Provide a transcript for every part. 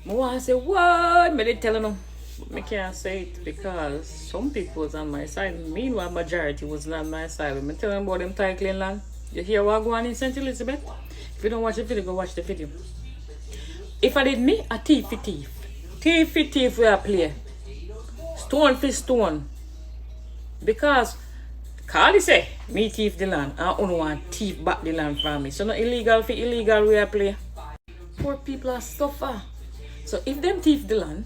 I want to say, what? Me they telling them. But I can't say it because some people was on my side. Meanwhile, majority was not on my side. When I tell them about them title land, you hear what going on in St. Elizabeth? If you don't watch the video, go watch the video. If I did me, a thief for thief. Thief for thief we are play. Stone for stone. Because Carly say, me thief the land. I don't want thief back the land from me. So no illegal for illegal we are play. Poor people are suffer. So if them thief the land,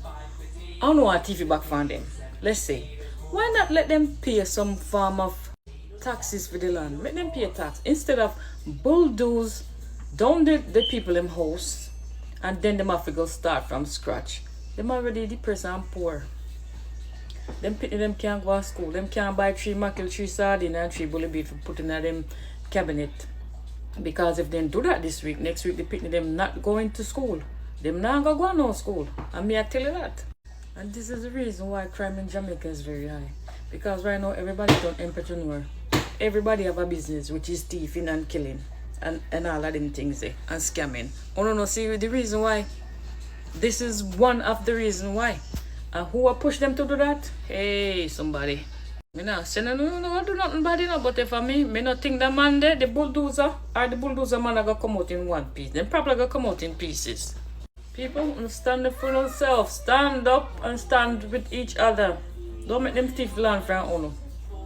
I don't want thief it back from them. Let's say, why not let them pay some form of taxes for the land? Make them pay a tax. Instead of bulldoze down the people in house and then them have to go start from scratch. Them already depressed and poor. Them pitney them can't go to school. Them can't buy 3 mackerel, 3 sardine and 3 bully beef for putting in them cabinet. Because if they do that this week, next week the pitney them not going to school. Them not gonna go no school. And me I tell you that. And this is the reason why crime in Jamaica is very high. Because right now everybody is an entrepreneur. Everybody have a business which is thieving and killing. And all of them things there. And scamming. Oh no, see the reason why. This is one of the reasons why. And who will push them to do that? Hey, somebody. Me not say no, do nothing bad, but if for me not think the man there, the bulldozer man are gonna come out in one piece. Them probably gonna come out in pieces. People, stand up for themselves. Stand up and stand with each other. Don't make them thief land from uno.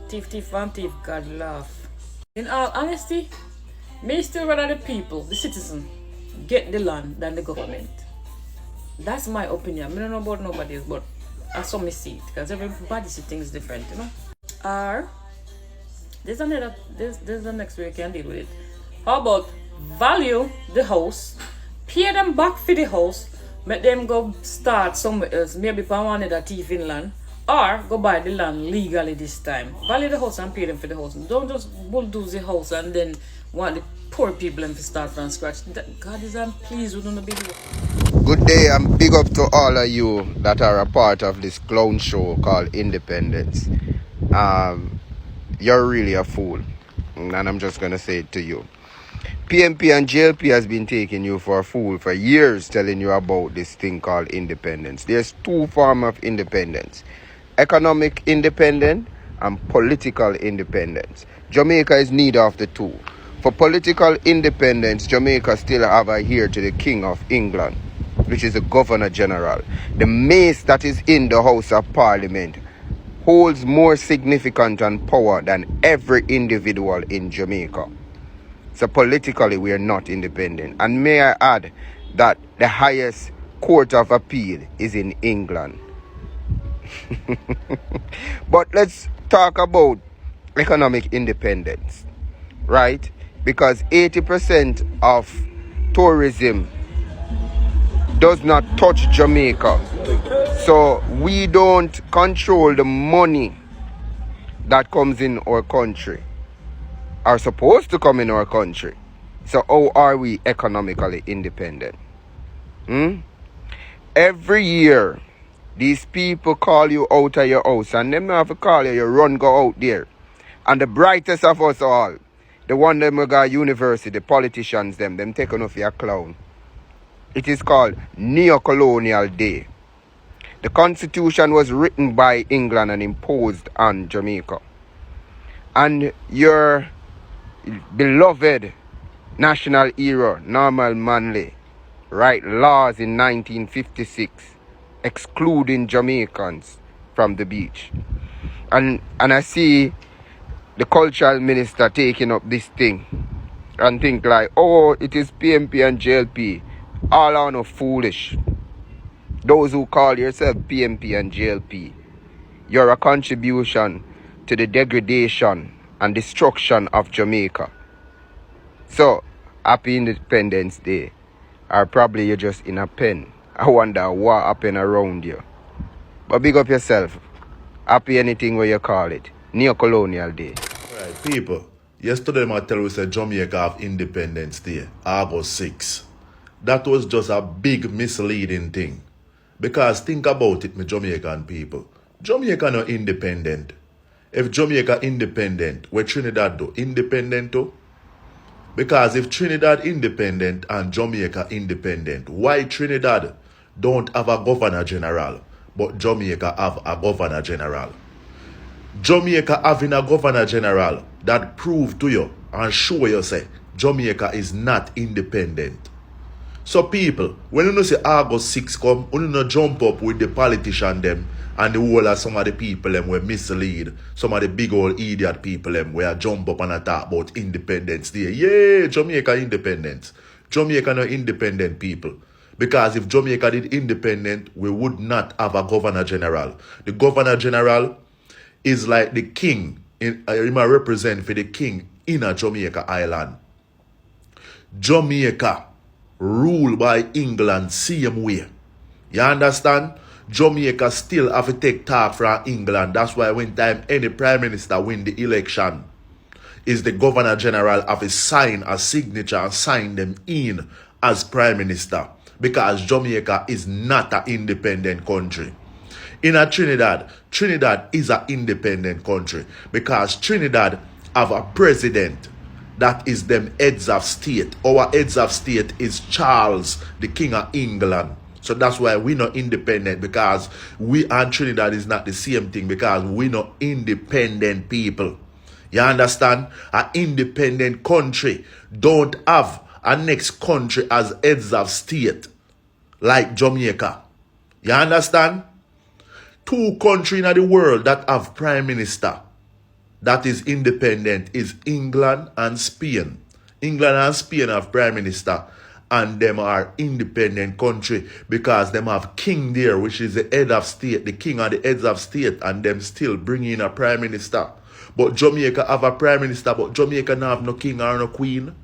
Thief and thief, God laugh. In all honesty, me still rather the people, the citizen, get the land than the government. That's my opinion. I don't know about nobody else, but I saw me see it. Because everybody see things different, you know. Or, there's the next way you can deal with it. How about value the house, pay them back for the house, make them go start somewhere else, maybe for one of the thief in land, or go buy the land legally this time. Value the house and pay them for the house. Don't just bulldoze the house and then want the poor people to start from scratch. God is pleased with no big deal. Good day and big up to all of you that are a part of this clown show called Independence. You're really a fool, and I'm just going to say it to you. PMP and JLP has been taking you for a fool for years, telling you about this thing called independence. There's 2 forms of independence: economic independence and political independence. Jamaica is neither of the two. For political independence, Jamaica still have adhere to the King of England, which is the Governor General. The mace that is in the House of Parliament holds more significance and power than every individual in Jamaica. So politically, we are not independent. And may I add that the highest court of appeal is in England. But let's talk about economic independence, right? Because 80% of tourism does not touch Jamaica. So we don't control the money that comes in our country, are supposed to come in our country. So how are we economically independent? Every year, these people call you out of your house, and them not have to call you, you run go out there. And the brightest of us all, the one them who got university, the politicians them taking off your clown. It is called Neo-Colonial Day. The Constitution was written by England and imposed on Jamaica. And your beloved national hero, Normal Manley, write laws in 1956 excluding Jamaicans from the beach. And I see the cultural minister taking up this thing and think like, oh, it is PMP and JLP. All are no foolish. Those who call yourself PMP and JLP, you're a contribution to the degradation and destruction of Jamaica. So, happy Independence Day. Or probably you're just in a pen. I wonder what happened around you. But big up yourself. Happy anything where you call it. Neo-Colonial Day. Alright, people. Yesterday I tell you that Jamaica have Independence Day, August 6. That was just a big misleading thing. Because think about it, my Jamaican people. Jamaica not independent. If Jamaica independent, where Trinidad do? Independent too? Because if Trinidad independent and Jamaica independent, why Trinidad don't have a governor general, but Jamaica have a governor general. Jamaica having a governor general that prove to you and show you say Jamaica is not independent. So people, when you know say August 6 come, you know jump up with the politician them and the whole of some of the people them were mislead. Some of the big old idiot people them where jump up and talk about independence day. Yeah, Jamaica independence. Jamaica no independent people. Because if Jamaica did independent, we would not have a governor general. The governor general is like the king. He might represent for the king in a Jamaica island. Jamaica ruled by England same way. You understand? Jamaica still have to take talk from England. That's why when time any prime minister win the election, is the governor general have to sign a signature and sign them in as prime minister. Because Jamaica is not an independent country. In a Trinidad is an independent country. Because Trinidad have a president that is them heads of state. Our heads of state is Charles, the King of England. So that's why we not independent, because we and Trinidad is not the same thing, because we not independent people. You understand? An independent country don't have a next country as heads of state like Jamaica. You understand? 2 countries in the world that have prime minister that is independent is England and Spain. England and Spain have prime minister, and them are independent country because them have king there, which is the head of state, the king are the heads of state, and them still bring in a prime minister. But Jamaica have a prime minister, but Jamaica not have no king or no queen.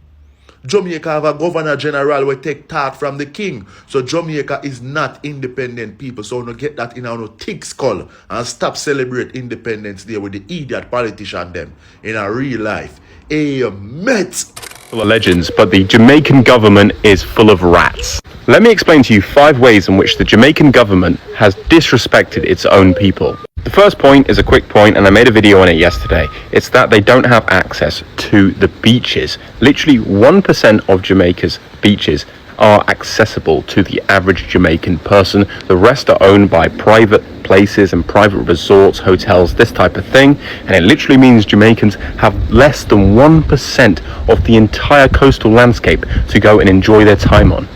Jamaica have a governor general who take talk from the king. So Jamaica is not independent people. So no get that in our thick skull and stop celebrate independence day with the idiot politician them in a real life. Amen. Full of legends, but the Jamaican government is full of rats. Let me explain to you 5 ways in which the Jamaican government has disrespected its own people. The first point is a quick point, and I made a video on it yesterday. It's that they don't have access to the beaches. Literally 1% of Jamaica's beaches are accessible to the average Jamaican person. The rest are owned by private places and private resorts, hotels, this type of thing. And it literally means Jamaicans have less than 1% of the entire coastal landscape to go and enjoy their time on.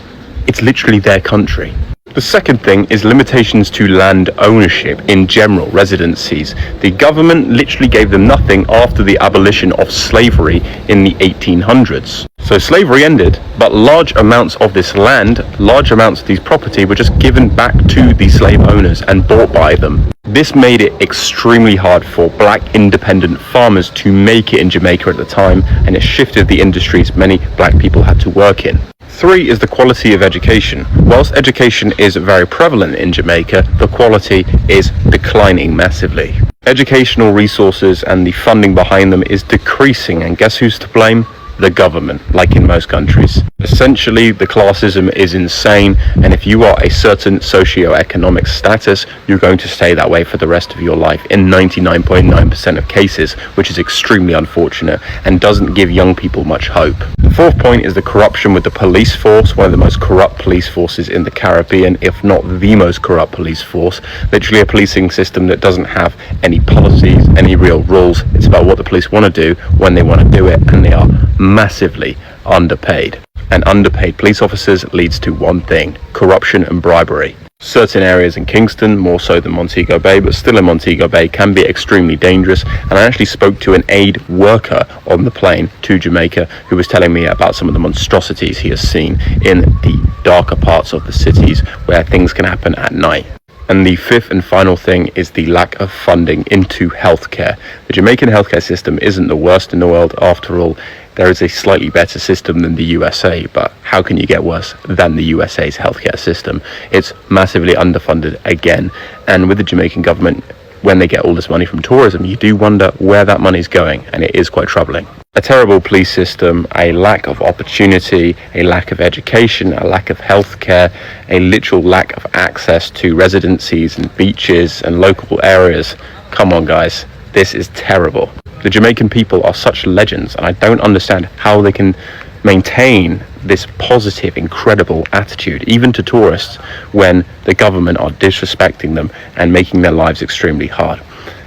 It's literally their country. The second thing is limitations to land ownership in general residencies. The government literally gave them nothing after the abolition of slavery in the 1800s. So slavery ended, but large amounts of this land, large amounts of these property were just given back to the slave owners and bought by them. This made it extremely hard for black independent farmers to make it in Jamaica at the time, and it shifted the industries many black people had to work in. 3 is the quality of education. Whilst education is very prevalent in Jamaica, the quality is declining massively. Educational resources and the funding behind them is decreasing, and guess who's to blame? The government, like in most countries. Essentially, the classism is insane, and if you are a certain socio-economic status, you're going to stay that way for the rest of your life in 99.9% of cases, which is extremely unfortunate and doesn't give young people much hope. The 4th point is the corruption with the police force, one of the most corrupt police forces in the Caribbean, if not the most corrupt police force. Literally a policing system that doesn't have any policies, any real rules. It's about what the police want to do when they want to do it, and they are massively underpaid. And underpaid police officers leads to one thing: corruption and bribery. Certain areas in Kingston, more so than Montego Bay, but still in Montego Bay, can be extremely dangerous. And I actually spoke to an aid worker on the plane to Jamaica who was telling me about some of the monstrosities he has seen in the darker parts of the cities where things can happen at night. And the 5th and final thing is the lack of funding into healthcare. The Jamaican healthcare system isn't the worst in the world. After all, there is a slightly better system than the USA, but how can you get worse than the USA's healthcare system? It's massively underfunded again. And with the Jamaican government, when they get all this money from tourism, you do wonder where that money's going, and it is quite troubling. A terrible police system, a lack of opportunity, a lack of education, a lack of healthcare, a literal lack of access to residencies and beaches and local areas. Come on, guys, this is terrible. The Jamaican people are such legends, and I don't understand how they can maintain this positive, incredible attitude, even to tourists, when the government are disrespecting them and making their lives extremely hard.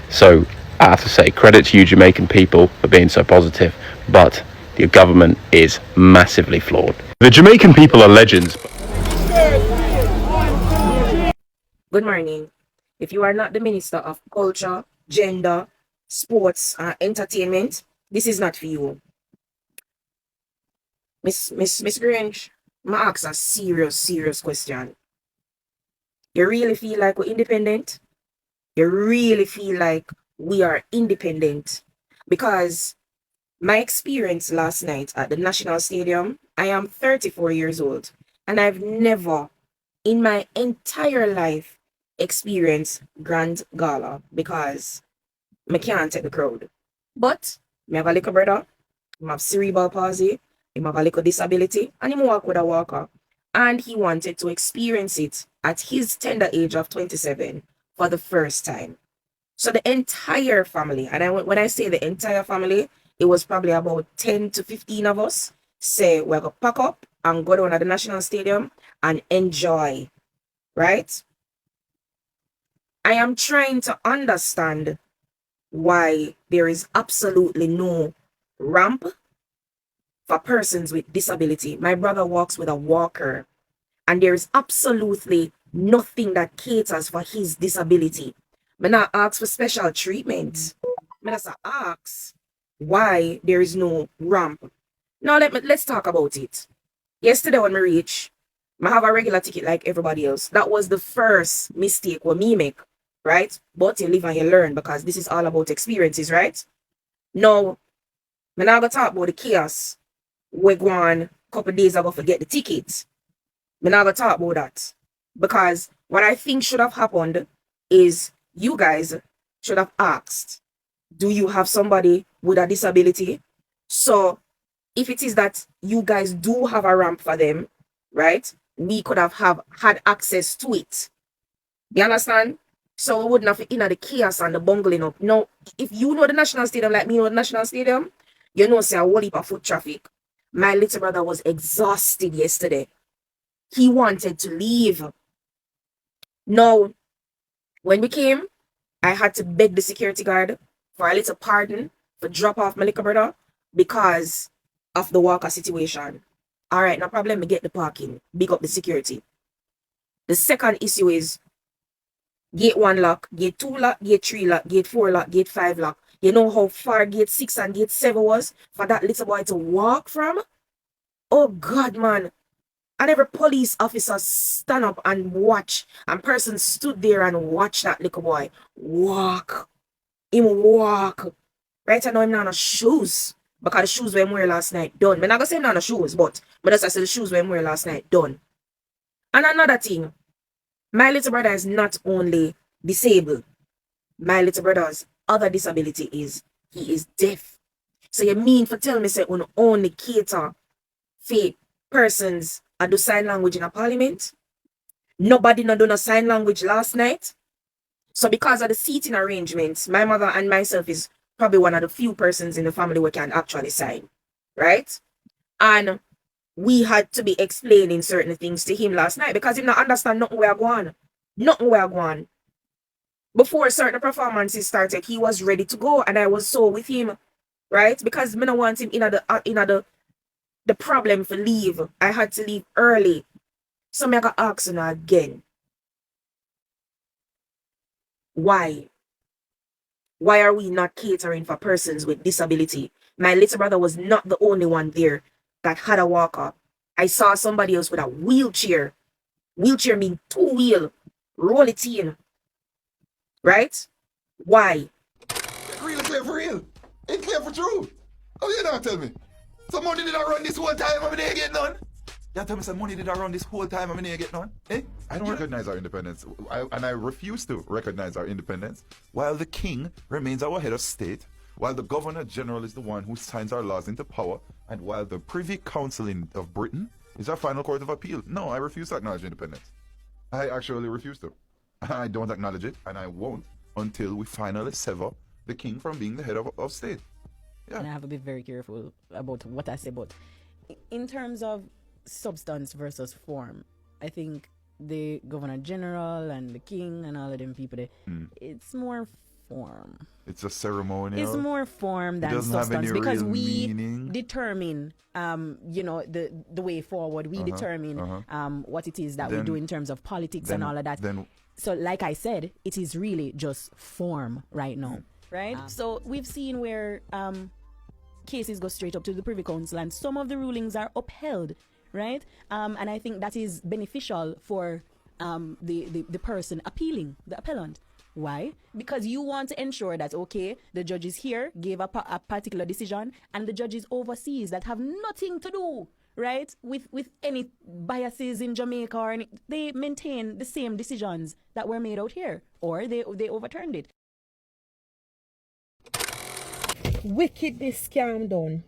So I have to say, credit to you Jamaican people for being so positive, but your government is massively flawed. The Jamaican people are legends. Good morning. If you are not the Minister of Culture, Gender, Sports, and Entertainment, this is not for you. Miss Grange, I'm gonna ask a serious question. You really feel like we're independent? You really feel like we are independent? Because my experience last night at the National Stadium, I am 34 years old, and I've never in my entire life experienced Grand Gala because I can't take the crowd. But I have a little brother, I have cerebral palsy, I have a little disability, and he walk with a walker. And he wanted to experience it at his tender age of 27 for the first time. So the entire family, and when I say the entire family, it was probably about 10 to 15 of us, say we're going to pack up and go down to the National Stadium and enjoy, right? I am trying to understand why there is absolutely no ramp for persons with disability. My brother walks with a walker, and there is absolutely nothing that caters for his disability. I not ask for special treatment. I just ask why there is no ramp. Now let's talk about it. Yesterday when we reach, I have a regular ticket like everybody else. That was the first mistake what me make, right? But you live and you learn, because this is all about experiences, right? Now, I'm not gonna talk about the chaos. We go on a couple days ago forget the tickets. I'm not gonna talk about that, because what I think should have happened is you guys should have asked, do you have somebody with a disability? So if it is that you guys do have a ramp for them, right, we could have had access to it. You understand? So we wouldn't have the chaos and the bungling up. Now, if you know the National Stadium like me know the National Stadium, you know say a whole heap of foot traffic. My little brother was exhausted yesterday. He wanted to leave. Now, when we came, I had to beg the security guard for a little pardon for drop off my little brother because of the walker situation. All right, no problem. We get the parking. Big up the security. The second issue is gate 1 lock, gate 2 lock, gate 3 lock, gate 4 lock, gate 5 lock. You know how far gate 6 and gate 7 was for that little boy to walk from? Oh God, man. And every police officer stand up and watch. And person stood there and watch that little boy walk. Him walk. Right now him not on shoes. Because the shoes we wear last night done. I'm not gonna say him not on shoes, but just I say the shoes we wear last night done. And another thing, my little brother is not only disabled. My little brother's other disability is he is deaf. So you mean for tell me say we only cater for persons that do sign language in a parliament? Nobody not done a sign language last night. So because of the seating arrangements, my mother and myself is probably one of the few persons in the family who can actually sign, right? And we had to be explaining certain things to him last night because he not understand nothing we are going. Nothing we are going. Before certain performances started, he was ready to go, and I was so with him, right? Because I don't want him in the problem for leave. I had to leave early. So I got ask him again. Why? Why are we not catering for persons with disability? My little brother was not the only one there that had a walker. I saw somebody else with a wheelchair. Wheelchair mean 2-wheel. Roll it in. Right? Why? Really clear for real. It's clear for true. How you not tell me? Some money did I run this whole time and I get none? You tell me some money did I run this whole time and I get none? Eh? I don't recognize our independence, and I refuse to recognize our independence, while the king remains our head of state, while the governor general is the one who signs our laws into power, and while the Privy Council of Britain is our final court of appeal. No, I refuse to acknowledge independence. I actually refuse to. I don't acknowledge it, and I won't until we finally sever the king from being the head of state. Yeah. And I have to be very careful about what I say, but in terms of substance versus form, I think the Governor General and the King and all of them people, it's more form. It's a ceremonial. It's more form than doesn't have substance any because real we meaning. determine, the way forward. We determine what it is that we Then- do in terms of politics and all of that. So, like I said, it is really just form right now, right? So we've seen where cases go straight up to the Privy Council, and some of the rulings are upheld, right? And I think that is beneficial for the person appealing, the appellant. Why? Because you want to ensure that, okay, the judges here gave a particular decision, and the judges overseas that have nothing to do, right, with any biases in Jamaica, or they maintain the same decisions that were made out here, or they overturned it. Wickedness scam done.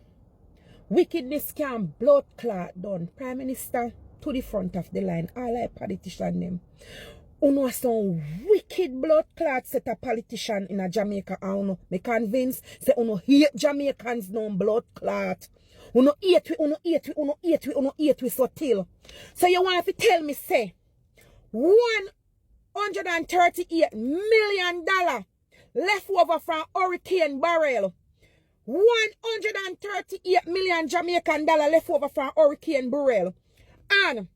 Wickedness scam blood clot done. Prime Minister to the front of the line. All our politician them. Uno some wicked blood clot set a politician in a Jamaica. I uno me convinced say uno hate Jamaicans no blood clot. Uno hate we so till. So you want to tell me say $138 million left over from Hurricane Barrel. 138 million Jamaican dollar left over from Hurricane Barrel. And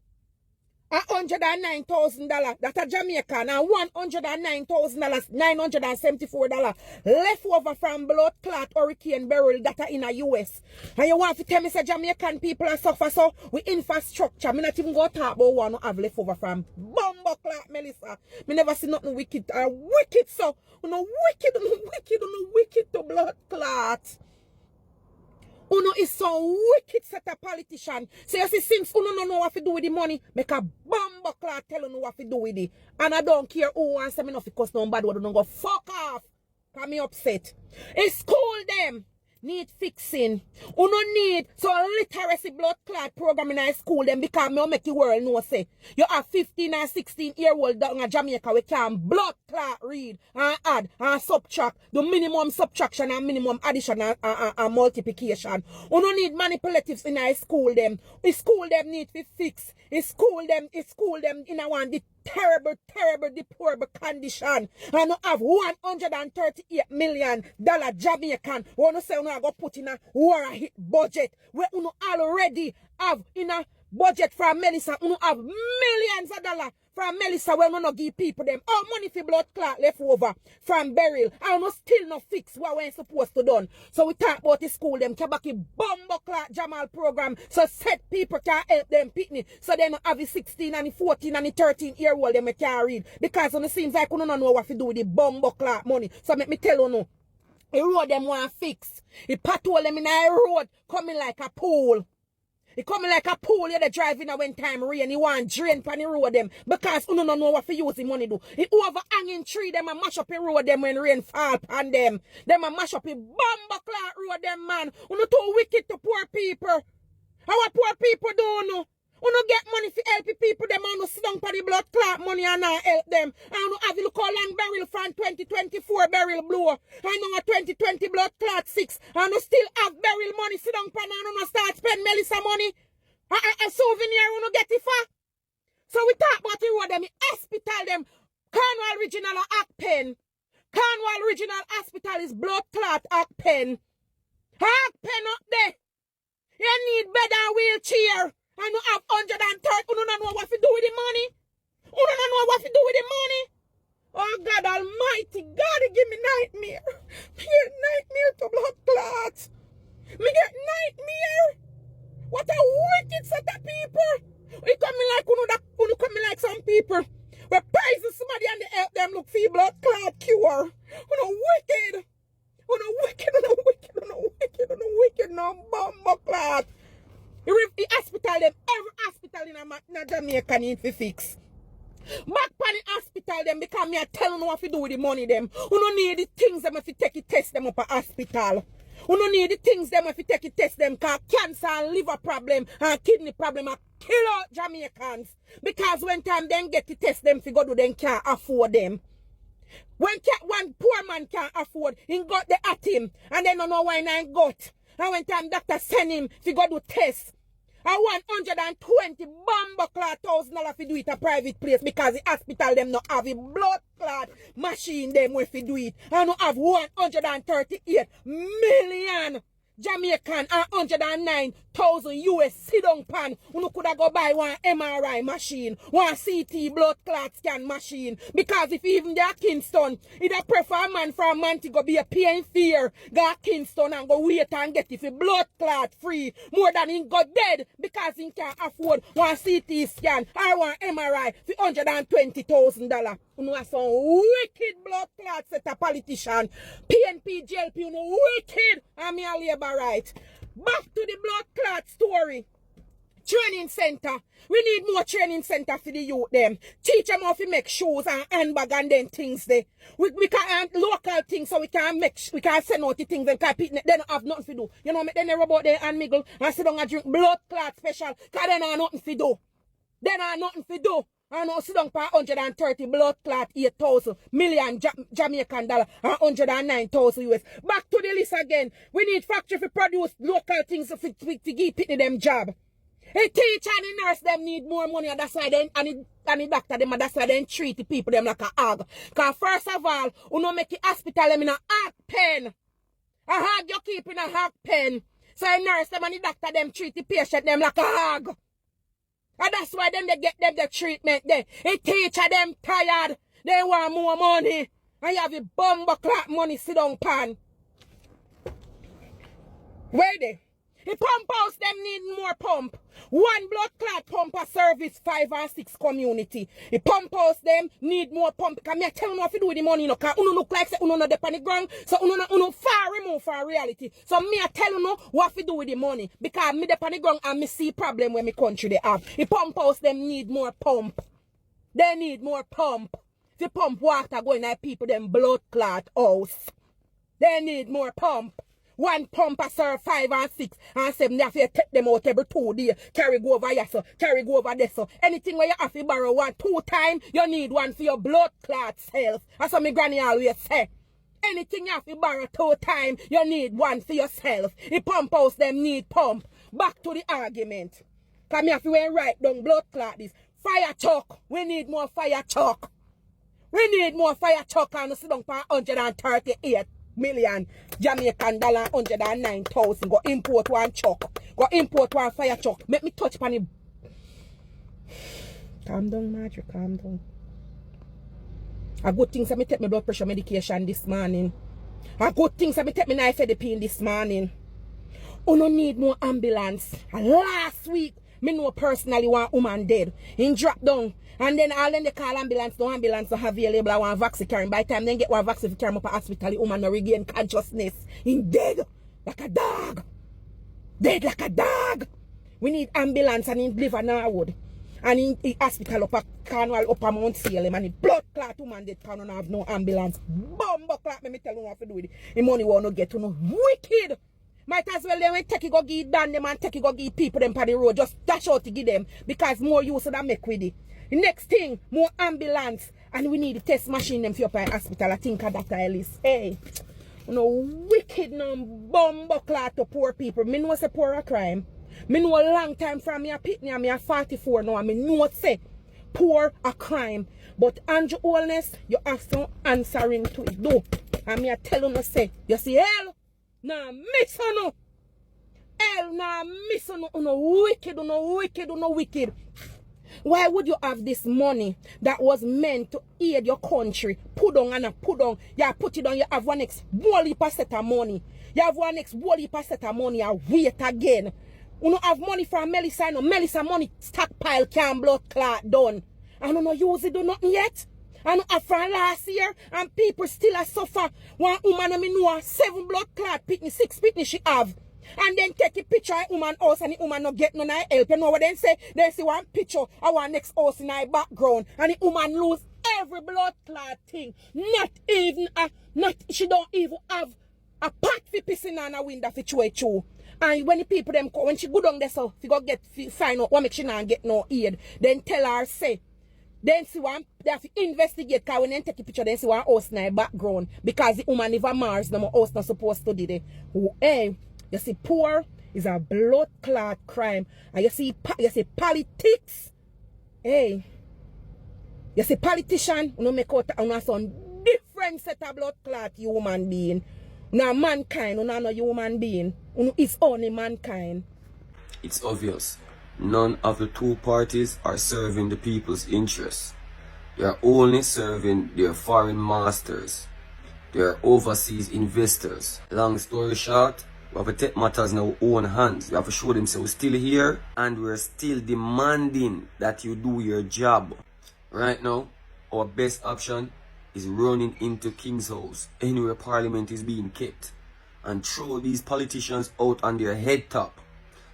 $109,000 that a Jamaican, and $109,000, $974 left over from blood clot Hurricane Barrel that are in the US. And you want to tell me say Jamaican people are suffer so with infrastructure. Me not even go talk about one who have left over from bomber clot, Melissa. Me never see nothing wicked. Wicked so. Uno wicked to blood clot. Uno is so wicked set a politician. So you see, since Uno no know what to do with the money, make a bomber clot tell Uno what to do with it. And I don't care who wants me enough because no bad word don't go fuck off. Cause me upset. It's school them need fixing. Uno need so literacy blood clot program in a school them because me make the world know say you have 15 and 16-year-old down in Jamaica we can blood clot read and add and subtract the minimum subtraction and minimum addition and multiplication. Uno need manipulatives in a school them. The school them need to fix. It's school them in a one the terrible, deplorable condition. And you have $138 million Jamaican. Wanna say you go put in a war hit budget where you already have in a budget from Melissa. You have millions of dollars from Melissa where you no give people them. All money for blood clot left over from burial. And you still no fix what we're supposed to done. So we talk about the school them Kabaki bomber clot Jamal program. So set people can help them pitney. So they don't have the 16 and the 14 and the 13-year-old them can't read. Because it seems like you don't know what to do with the bomber clot money. So let me tell you no. The road them want fix. The patrol them in a road coming like a pool. It coming like a pool, you're driving when time rain, you want drain pan the road them because you don't know what to use the money do. It overhanging tree them and mash up the road them when rain fall on them. Them and mash up the bomber clot road them man. You know too wicked to poor people. How poor people do no? You don't get money for help people them and you sit down for the blood clot money and not help them. And you have to look how long barrel from 2024 barrel blow. And now 2020 blood clot 6. And you still have barrel money sit down for and you start spend Melissa money. A souvenir you don't get it for. So we talk about the road them, hospital them, Cornwall Regional Act-Pen. Cornwall Regional Hospital is blood clot Act-Pen. Act-Pen up there. You need bed and wheelchair. And you have 130, you don't know what to do with the money. You don't know what to do with the money. Oh God Almighty, God, he give me nightmare. Me get nightmare to blood clots. Me get nightmare. What a wicked set of people. We coming like you coming like some people. We praising somebody and they help them look for blood clot cure. You know wicked. You know wicked, no bomb clot. The hospital them, every hospital in Jamaica need to fix. Back pan the hospital them because me a tell you what to do with the money them. You don't need the things them if you take it test them up a hospital. You don't need the things them if you take it test them because cancer and liver problem and kidney problem are kill out Jamaicans. Because when time them get the test them figure do them can't afford them. When one poor man can't afford, he got the at him and then don't know why he got. And when time doctor send him, he go do test. I $120,000 for do it a private place because the hospital them not have a blood clot machine them where fi do it. I don't have 138 million Jamaican and 109,000 US sit down pan. You could have go buy one MRI machine, one CT blood clot scan machine. Because if even they are Kingston, it a prefer a man from Montego be a pain fear. Go Kingston and go wait and get it blood clot free. More than he got dead because he can't afford one CT scan or one MRI for $120,000. You know some wicked blood clot set a politician. PNP, JLP, you know wicked. I'm a labor right. Back to the blood clot story. Training center. We need more training center for the youth them. Teach them how to make shoes and handbag and then things there. We can local things so we can send out the things and they don't have nothing to do. You know, they never about there and miggle and sit down and drink blood clot special because they don't have nothing to do. They don't have nothing to do. And now sit down for 130 blood clot 8,000 million Jamaican dollar and 109,000 US. Back to the list again. We need factory to produce local things to give people them job. A teacher and the nurse them need more money and that's why then and the doctor them and that's why then treat the people them like a hog. Cause first of all, you know make the hospital them in a hog pen. A hog you keep in a hog pen. So the nurse them and the doctor them treat the patient them like a hog. And that's why then they get them the treatment there. A teacher them tired. They want more money. And you have a bumbo clock money sit down pan. Where they? The pump house them need more pump. One blood clot pump a service 5 or 6 community. The pump house them need more pump. Because me tell you what to do with the money. Because you look like say you not dep on the ground. So you far removed from reality. So me tell you what to do with the money. Because me dep on the ground and me see problem when me country they have. The pump house them need more pump. They need more pump. The pump water going at people them blood clot house. They need more pump. One pump a serve 5 and 6 and 7. They have to take them out every 2 days. Carry go over here, so carry go over there. So anything where you have to borrow 1, 2 times, you need one for your blood clot self. That's what my granny always say. Anything you have to borrow 2 times, you need one for yourself. The pump house them need pump. Back to the argument. Because me have to write down blood clot this. Fire truck. We need more fire truck. We need more fire truck and sit down for 138 million Jamaican dollar 109,000. Go import one truck. Go import one fire truck. Make me touch upon it. Calm down, Marjorie. Calm down. A good thing is me take my blood pressure medication this morning. A good thing is me take my nifedipine this morning. You no need more ambulance. And last week, me know personally one woman dead. He dropped down. And then all then they call ambulance, no ambulance not available, I want vaccine carrying. By the time they get one vaccine to carry him up at hospital, the woman no regain consciousness. He dead like a dog. Dead like a dog. We need ambulance and he live in Norwood. And in the hospital up at Cornwall, up at Mount Salem, and the blood clot woman dead can have no ambulance. Bumbo clot, me tell you what to do with it. The money won't get to no wicked. Might as well then when take it go give down them and take it go give people them on the road. Just dash out to give them because more use than make with it. The next thing, more ambulance. And we need a test machine them for your hospital. I think of that Ellis. Hey, you know, wicked no bumbo clot to poor people. Me know say poor a crime. Me know a long time from me a pitney and me a 44 now. And me know say poor a crime. But Andrew Holness, you have some answering to it though. And me a tell you say, you see hell? Nah, miss on no. Hell, nah, miss on no wicked, no wicked, no wicked. Why would you have this money that was meant to aid your country? Put on and put on. You put it on, you have one next wally set of money. You have one next wally set of money and wait again. You don't have money from Melissa, no. Melissa money stockpile can blood clot done. I don't know use it do nothing yet. I know from last year and people still a suffer. One woman I know 7 blood clot pitney, 6 pitney she have. And then take a picture of woman house and the woman not get none of help. You know what they say? They see one picture of our next house in our background and the woman lose every blood clot thing. She don't even have a pot for pissing on a window for through. And when the people them come, when she go down there so she go get find out what make she not get no aid, then tell her say then see one they have to investigate because when they take a picture then see one house in her background because the woman never Mars no more house not supposed to do it. Hey, you see poor is a blood clot crime. And you see politics. Hey, you see politician, you make out some different set of blood clot human being. Now mankind, you no human being. It's only mankind. It's obvious. None of the two parties are serving the people's interests. They are only serving their foreign masters. They are overseas investors. Long story short, we have to take matters in our own hands. We have to show them we're still here and we're still demanding that you do your job. Right now, our best option is running into King's House, anywhere Parliament is being kept, and throw these politicians out on their head top.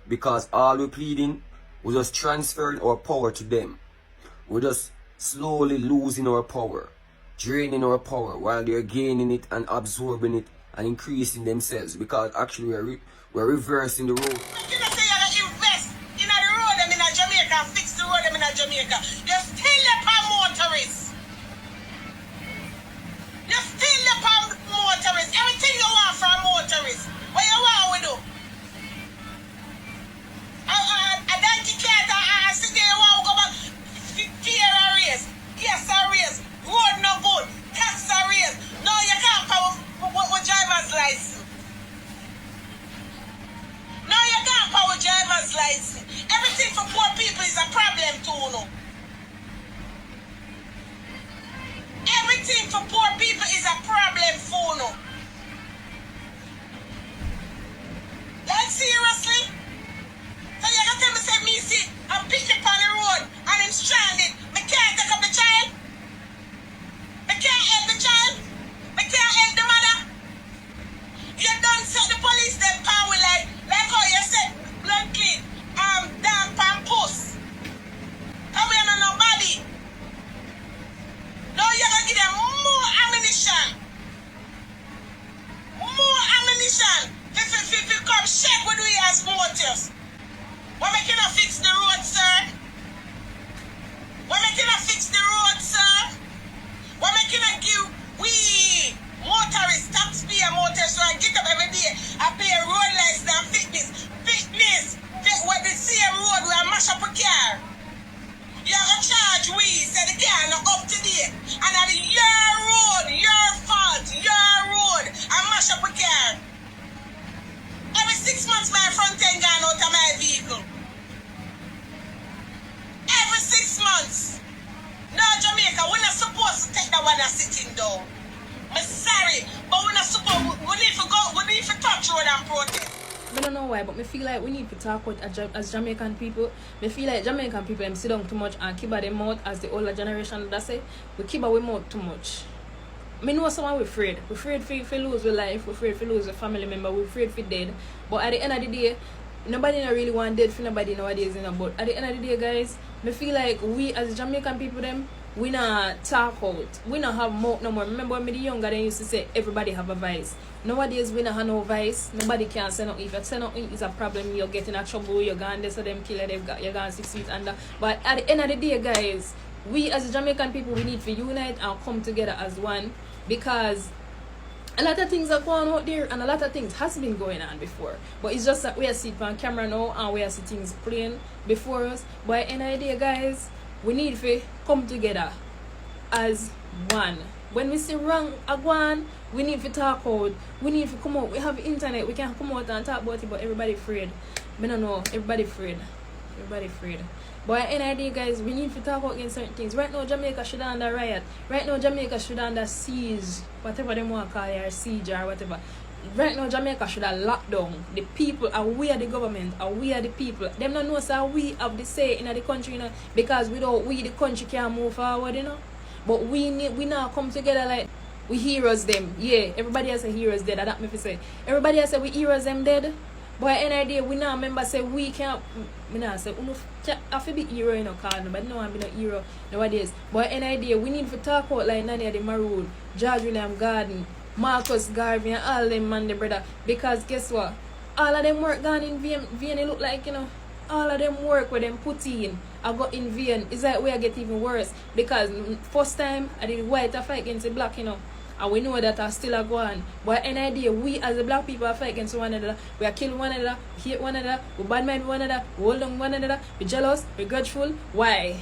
Because all we're pleading, we're just transferring our power to them. We're just slowly losing our power, draining our power while they're gaining it and absorbing it and increasing themselves. Because actually we're reversing the road. You know, say you invest in the road them in Jamaica, fix the road them in Jamaica. You still the motorists. You still the motorists. Everything you want from motorists. What you want we do? A donkey cat, I sit there, you want to go back. Gear a race, gas a race, road no good, tax a race. No, you can't power with driver's license. No, you can't power driver's license. Everything for poor people is a problem too, no. Everything for poor people is a problem for no. Like seriously? So you gonna tell me say me see I'm picking up on the road and I'm stranded. Me can't take up the child. Me can't help the child. Me can't help the mother. You done set the police them power like how you said blood clean, damp and puss. Come here on nobody. No, you gonna give them more ammunition. More ammunition. If you come check what we as motives. We're making a fix the road, sir. We're making a fix the road, sir. We're making a give we motorists, taxpayer motorists, so I get up every day and pay a road license and fitness. What the same road where I mash up a car. You're gonna charge we, say the car not up to date. And at your road, your fault, your road, I mash up a car. Every 6 months my front end gone out of my vehicle. Every 6 months. No, Jamaica, we're not supposed to take that one as sitting down. I'm sorry, but we're not supposed we need to touch road and protest. I don't know why, but I feel like we need to talk with as Jamaican people. I feel like Jamaican people them sit down too much and keep their mouth as the older generation that say we keep our mouth too much. I know someone we're afraid. We're afraid for lose our life, we're afraid for lose a family member, we're afraid for dead. But at the end of the day, nobody not really want dead for nobody nowadays, you know. But at the end of the day, guys, I feel like we as Jamaican people them, we not talk out. We not have mouth no more. Remember when me the younger they used to say everybody have a vice. Nowadays we not have no vice. Nobody can say nothing. If you say nothing is a problem, you're getting in trouble, you're gone there so them killer they've got you're gone 6 feet under. But at the end of the day, guys, we as Jamaican people we need to unite and come together as one. Because a lot of things are going out there and a lot of things has been going on before. But it's just that we are sitting on camera now and we are seeing things playing before us. But at the end of the day, guys, we need to come together as one. When we see wrong one, we need to talk out. We need to come out. We have internet. We can come out and talk about it, but everybody afraid. I don't know. Everybody afraid. Everybody afraid. But at the end of the day, guys, we need to talk about against certain things. Right now, Jamaica should under riot. Right now, Jamaica should under siege. Whatever they want to call it, or siege or whatever. Right now, Jamaica should have locked down. The people are we are the government, are we are the people. Them don't know so we have the say in the country, you know, because without we the country can't move forward, you know. But we now come together like we heroes them. Yeah, everybody has a heroes dead. That's me to say. Everybody has say we heroes them dead. But at the end of the day, we now remember say we can't. We now say I feel be hero, you know, call no, but no one be no hero nowadays. But at the end of the day, we need to talk about like Nania the Maroon, George William Garden, Marcus Garvey, and all them man, the brother. Because guess what? All of them work gone in vain. Vain, it look like, you know, all of them work where them put in. I got in vain. It's like where I get even worse. Because first time I did white I fight against the black, you know. and we know that are still a go on. But any idea, we as the black people are fight against one another. We are killing one another, we hate one another, we bad mind one another, we hold on one another, we jealous, we grudgeful. Why?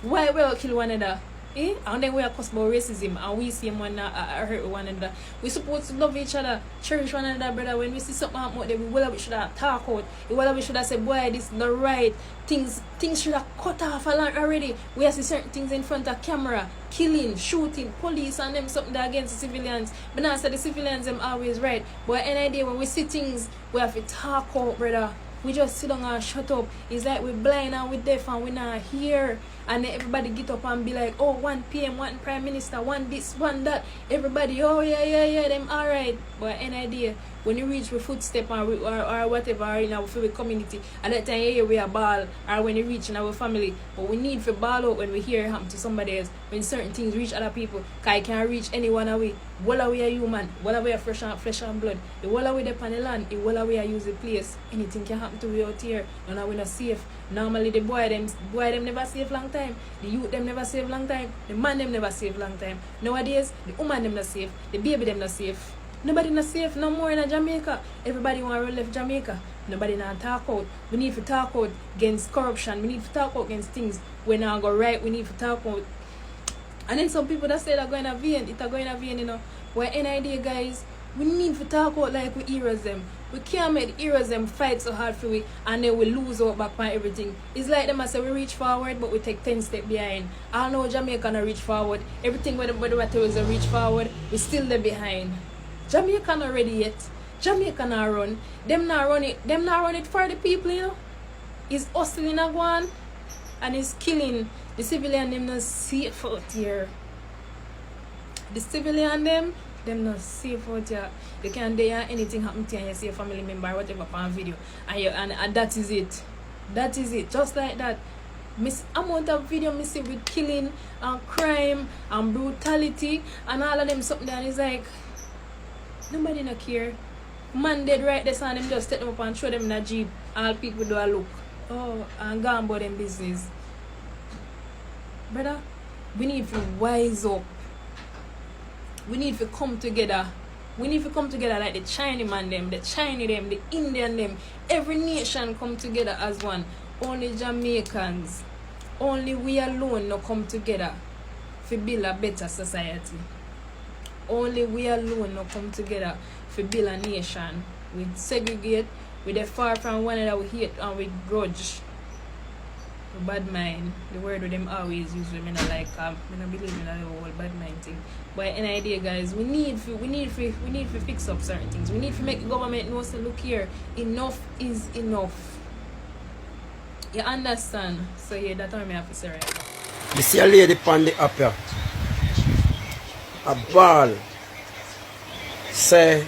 Why we all kill one another? Eh? And then we are cussed about racism and we see one hurt one another. We supposed to love each other, cherish one another, brother. When we see something happen out there, we should have talk out. We should have said, boy, this is the right things should have cut off a lot already. We have see certain things in front of camera, killing, shooting, police and them something that against the civilians. But now I said the civilians them always right. But any idea when we see things, we have to talk out, brother. We just sit down and shut up. It's like we're blind and we're deaf and we're not here. And then everybody get up and be like, oh, one PM, one Prime Minister, one this, one that. Everybody, oh, yeah, them alright. But any idea, when you reach with footstep or whatever or in our favorite community, at that time, yeah, we are ball. Or when you reach in our family. But we need to ball out when we hear it happen to somebody else. When certain things reach other people. Because it can't reach anyone away. While we are human, while we are flesh and blood. The while we depend on the land, the while we are use the place. Anything can happen to we out here. And we're not safe. Normally the boy them never save long time. The youth them never save long time. The man them never save long time. Nowadays, the woman them not safe. The baby them not safe. Nobody not safe no more in Jamaica. Everybody want to leave Jamaica. Nobody not talk out. We need to talk out against corruption. We need to talk out against things when now go right. We need to talk out. And then some people that say they're going to VN, it's going to VN, you know. Well, any idea, guys? We need to talk out like we heroes them. We can't make the heroes them fight so hard for we and then we lose out back on everything. It's like them I say we reach forward but we take 10 steps behind. I know Jamaica not reach forward. Everything where the tell us reach forward, we still there behind. Jamaica not ready yet. Jamaica not run. Them not run it for the people, you know. It's hustling a one and it's killing the civilian them not safe out here. The civilian them not safe out here. They can't dare anything happen to you and you see a family member or whatever on video. And that is it. That is it. Just like that. Miss amount of video me see with killing and crime and brutality and all of them something and it's like nobody not care. Man dead right there and them just take them up and throw them in a jeep. All people do a look. Oh, and go about them business. Brother, we need to wise up. We need to come together. We need to come together like the Chinese man them, the Chinese them, the Indian them. Every nation come together as one. Only Jamaicans, only we alone no come together to build a better society. Only we alone no come together to build a nation. We segregate, we are far from one another, we hate and we grudge. We bad mind. The word with them always use them, I don't like I don't believe in the whole bad mind thing. But an idea, guys, we need to fix up certain things. We need to make the government know say look here, enough is enough. You understand? So yeah, that's what I have to say right now. You see a lady on the app here. A ball say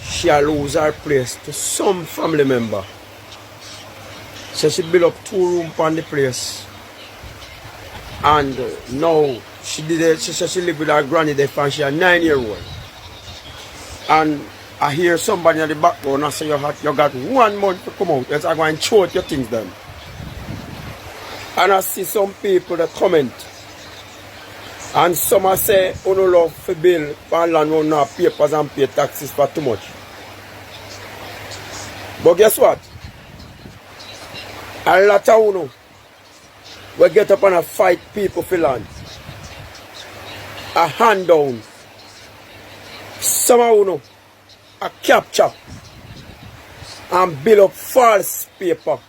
she lose her place to some family member. So she built up 2 rooms on the place. And now she said she live with her granny there and she a 9-year-old. And I hear somebody in the background and say you got 1 month to come out. Let's go and show your things then. And I see some people that comment. And some say, oh no love for bill for land will not papers and pay taxes for too much. But guess what? A lot of you we get up and fight people for land. A hand down. Some of you a capture and build up false paper.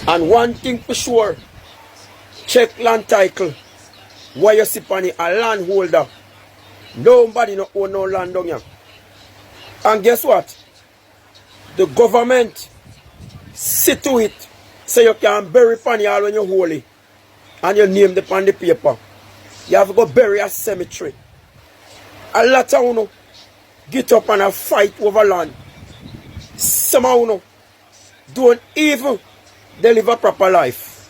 And one thing for sure, check land title. Where you sit on it, a landholder. Nobody no own no land down here. And guess what? The government see to it. So you can bury pan all when you holy. And you name the pan the paper. You have to go bury a cemetery. A lot of you get up and a fight over land. Some of you don't even deliver proper life.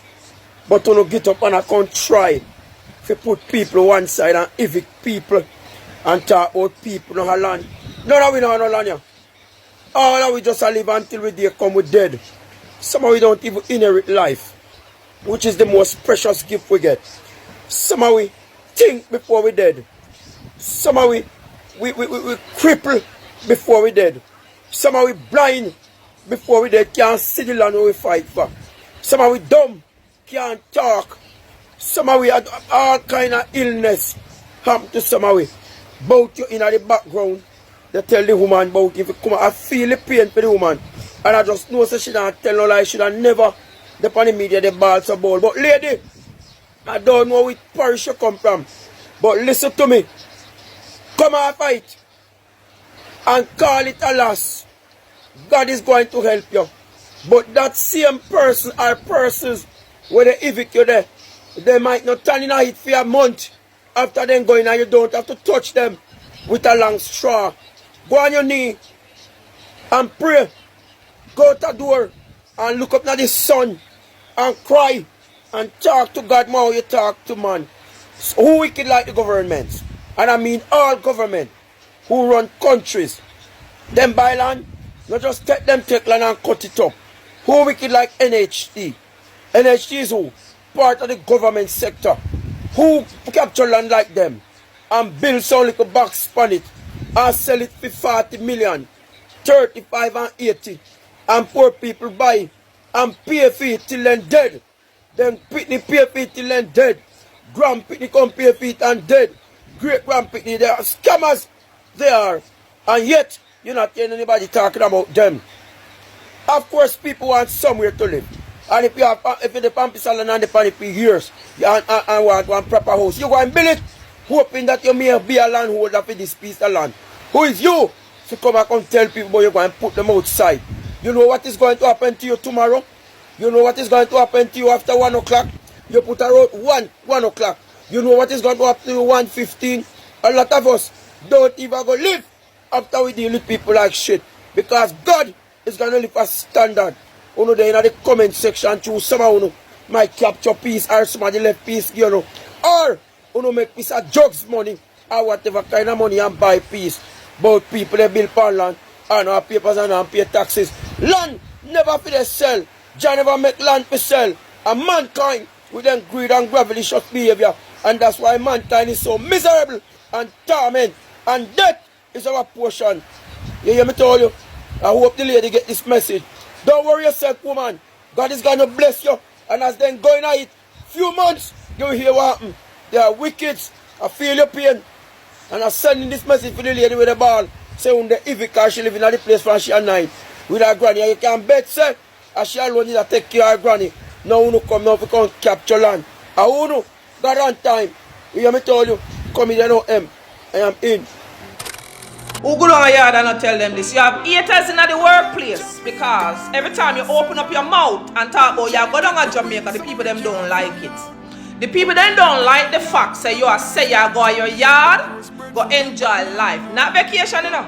But you get up and a try to put people one side and evict people and talk about people no land. None of we know no land here. All of we just live until we day come with dead. Some of we don't even inherit life, which is the most precious gift we get. Some of we think before we dead. Some of we cripple before we dead. Some of we blind before we dead. Can't see the land we fight for. Some of we dumb. Can't talk. Some of we had all kind of illness happen to some of we. Bout you in the background. They tell the woman about if you come, I feel the pain for the woman. And I just know so she don't tell no lie. She don't never depend on the media the balls a ball. But lady, I don't know which parish you come from. But listen to me. Come and fight. And call it a loss. God is going to help you. But that same person or persons where they evict you there, they might not turn in a hit for a month. After them going and you don't have to touch them with a long straw. Go on your knee and pray. Go to the door and look up at the sun and cry and talk to God more you talk to man. So who wicked like the government? And I mean all government who run countries. Them buy land, not just take land and cut it up. Who wicked like NHT? NHT is who? Part of the government sector. Who capture land like them and build some little box on it and sell it for 40 million, 35 and 80, and poor people buy and pay for it till then dead. Then Pitney pay for it till then dead. Grand Pitney come pay for it and dead. Great Grand Pitney, they are scammers. They are. And yet, you're not hearing anybody talking about them. Of course, people want somewhere to live. And if you're the Pampisalan and the Panipi years and want one proper house, you go and build it, hoping that you may be a landholder for this piece of land. Who is you to come back and tell people you're going to put them outside? You know what is going to happen to you tomorrow? You know what is going to happen to you after 1 o'clock? You put around 1 o'clock. You know what is going to happen to you 1:15? A lot of us don't even go live after we deal with people like shit. Because God is going to live a standard. You know, there in the comment section, choose someone who might capture peace or somebody left peace, you know. Or, you know, make peace of drugs money or whatever kind of money and buy peace. But people they build pan land and have papers and pay taxes. Land never for they sell. Jah never make land for sell. And mankind with them greed and gravelicious behavior. And that's why mankind is so miserable and torment. And death is our portion. You hear me tell you? I hope the lady get this message. Don't worry yourself, woman. God is going to bless you. And as then going at it, few months, you hear what happen. They are wicked. I feel your pain. And I'm sending this message for the lady with the ball. Say when the Eviction, she live in the place from she at 9. With her granny. And you can bet, say, as she alone need to take care of her granny. Now you come now to come capture land. And you know, God on time. You hear me tell you, come in there now, I am in. Who go down yard and not tell them this? You have haters in the workplace because every time you open up your mouth and talk about you go down to Jamaica, the people them don't like it. The people them don't like the fact say you go to your yard, go enjoy life. Not vacation, you know.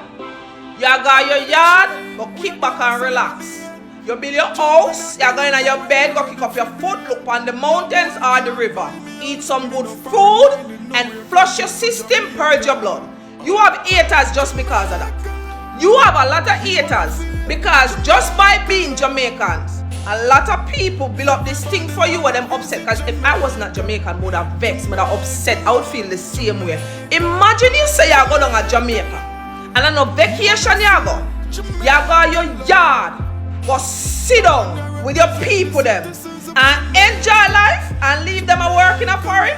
You go to your yard, go kick back and relax. You build your house, you go in your bed, go kick up your foot, look on the mountains or the river. Eat some good food and flush your system, purge your blood. You have haters just because of that. You have a lot of haters because just by being Jamaicans, a lot of people build up this thing for you and them upset. Because if I was not Jamaican, I would have vexed, would have upset. I would feel the same way. Imagine you say you go down to Jamaica and on a vacation you go to your yard, go sit down with your people them and enjoy life and leave them a work in a foreign.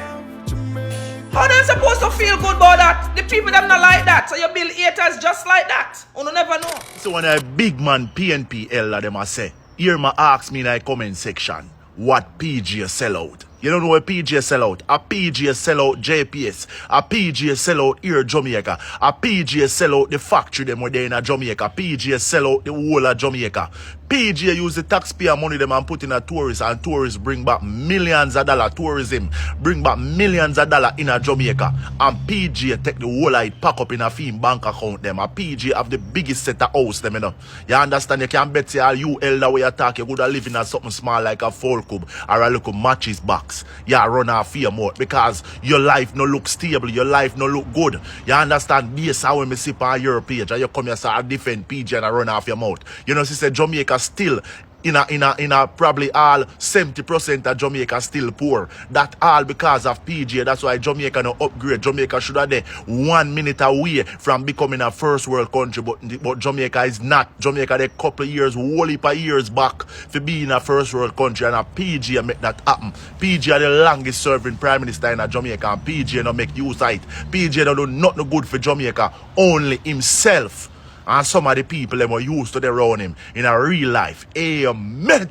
How they supposed to feel good about that? The people them not like that. So you build haters just like that. You never know. So when a big man PNPL them a say, here ma ask me in the comment section, what PG sell out? You don't know what PG sell out? A PG sell out JPS. A PG sell out here Jamaica. A PG sell out the factory them where they in a Jamaica. PG sell out the whole of Jamaica. PG use the taxpayer money them and put in a tourist, and tourists bring back millions of dollars. Tourism bring back millions of dollars in a Jamaica. And PG take the whole of it, pack up in a theme bank account them. And PG have the biggest set of house them, you know. You understand? You can bet say all you elder way you talk, you could have live in a something small like a full cube or a little matches box. You run off fear mode because your life no look stable, your life no look good. You understand? Yes, how when me see on your page and you come here start defend PG and run off your mouth. You know, she said Jamaica still in a probably all 70% of Jamaica still poor. That all because of PJ. That's why Jamaica no upgrade. Jamaica should have been 1 minute away from becoming a first world country, but Jamaica is not. Jamaica they couple years, whole heap of years back for being a first world country, and a PJ make that happen. PJ are the longest serving prime minister in Jamaica, and PJ no make use of it. PJ don't do nothing good for Jamaica, only himself. And some of the people that were used to around him in a real life. Amen.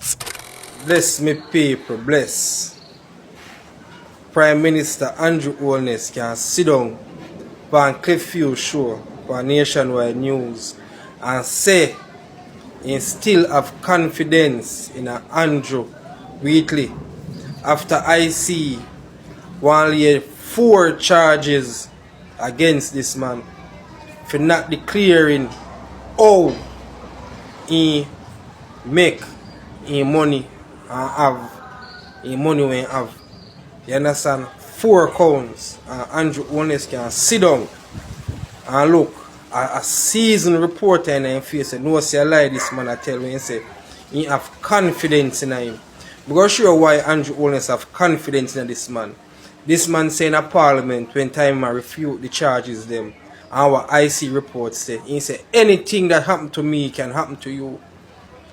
Bless me people, bless. Prime Minister Andrew Holness can sit down on Cliffview show for Nationwide News and say he still have confidence in Andrew Wheatley after I see 1 year 4 charges against this man for not declaring how he make him money and have him money when he have. You understand? 4 counts. Andrew Holness can sit down and look a seasoned reporter in him face and no say a lie this man I tell when he say he have confidence in him. Because sure why Andrew Holness have confidence in this man. This man say in a parliament when time I refute the charges them. Our IC report say he say anything that happened to me can happen to you.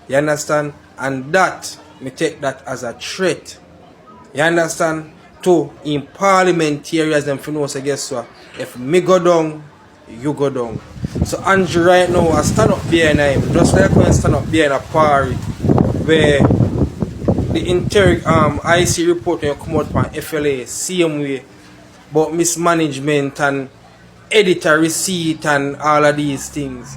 You understand? And that me take that as a threat. You understand? To in parliamentarians them for know say guess what? If me go down, you go down. So Andrew right now I stand up behind him, just like when I stand up behind a party where the IC report when you come out from FLA same way, but mismanagement and editor receipt and all of these things.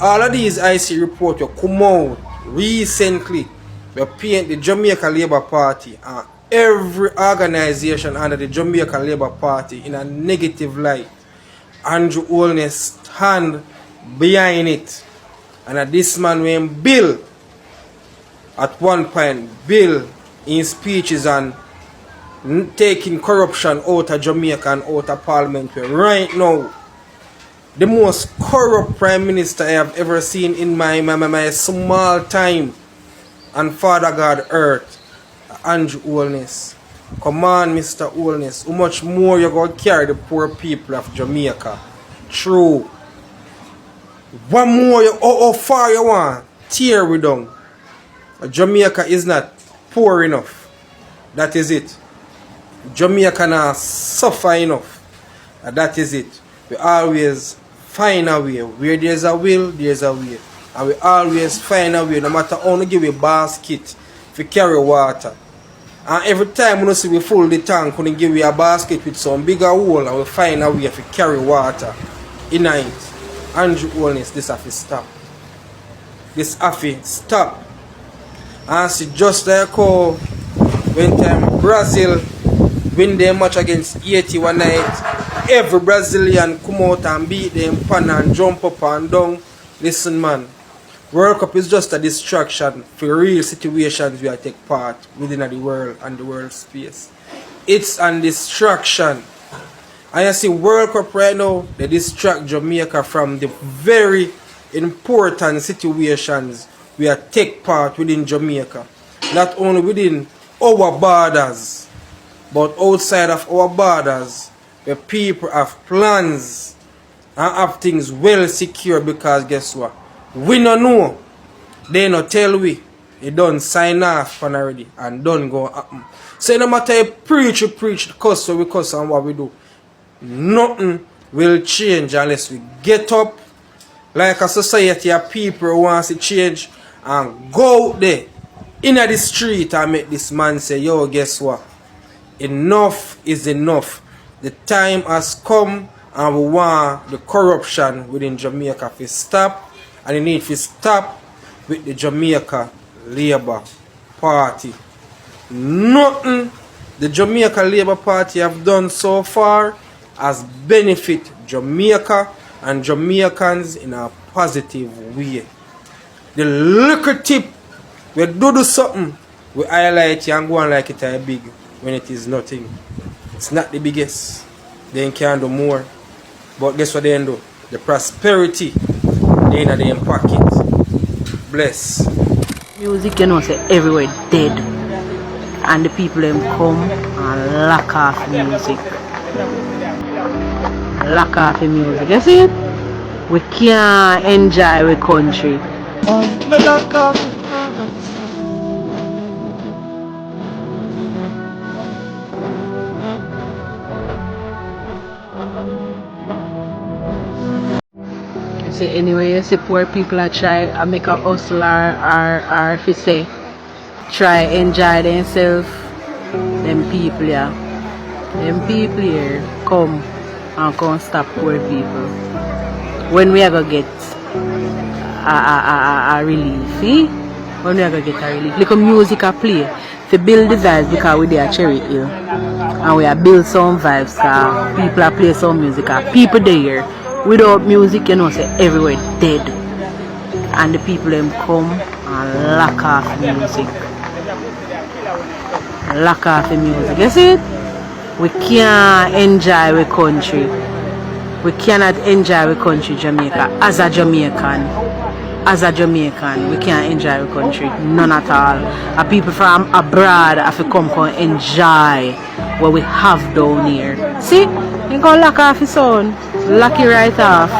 All of these IC report you come out recently, we paint the Jamaica Labour Party and every organization under the Jamaica Labour Party in a negative light. Andrew Holness stand behind it. And this man when Bill at one point, Bill in speeches and taking corruption out of Jamaica and out of Parliament. Right now, the most corrupt Prime Minister I have ever seen in my small time and Father God earth, Andrew Holness. Come on, Mr. Holness. How much more you going to carry the poor people of Jamaica? True. One more, how far you want? Tear we down. Jamaica is not poor enough. That is it. Jamaica not suffer enough. That is it. We always find a way. Where there's a will, there's a way. And we always find a way, no matter how we give a basket to carry water. And every time we see we full the tank, we give you a basket with some bigger hole and we find a way to carry water in it. Andrew Holness, this have to stop. This have to stop. And see just like how when time Brazil win their match against Haiti one night, every Brazilian come out and beat them pan and jump up and down. Listen man, World Cup is just a distraction for real situations we are take part within the world and the world space. It's a distraction. And you see World Cup right now, they distract Jamaica from the very important situations we are take part within Jamaica. Not only within our borders, but outside of our borders, where people have plans and have things well secure because guess what? We don't know. They not tell we. They done sign off on already and done go happen. So no matter you preach, cuss what we cuss and what we do. Nothing will change unless we get up like a society of people who wants to change and go out there in the street and make this man say, yo, guess what? Enough is enough. The time has come and we want the corruption within Jamaica to stop. And it needs to stop with the Jamaica Labour Party. Nothing the Jamaica Labour Party have done so far has benefit Jamaica and Jamaicans in a positive way. The little tip, we do something, we highlight it and go on like it is big when it is nothing. It's not the biggest. They can do more. But guess what they do? The prosperity they in their pocket. Bless. Music, you know, say everywhere dead. And the people them come and lock off the music. Lock off the music. You see it? We can't enjoy our country. You see, anyway, you see poor people are try and make a hustle or if you say try enjoy themselves. Them people, yeah. Them people here come and come stop poor people. When we are gonna get a relief, eh? When we are gonna get a relief. Like music I play to build the vibes because we there at Cherry Hill. And we are build some vibes because people are play some music. People there without music, you know, say everywhere dead. And the people them come and lock off the music. Lock off the music. You see it? We can't enjoy our country. We cannot enjoy our country, Jamaica. As a Jamaican, we can't enjoy our country. None at all. And people from abroad have to come enjoy what we have down here. See? You can lock off his son. Lock it right off.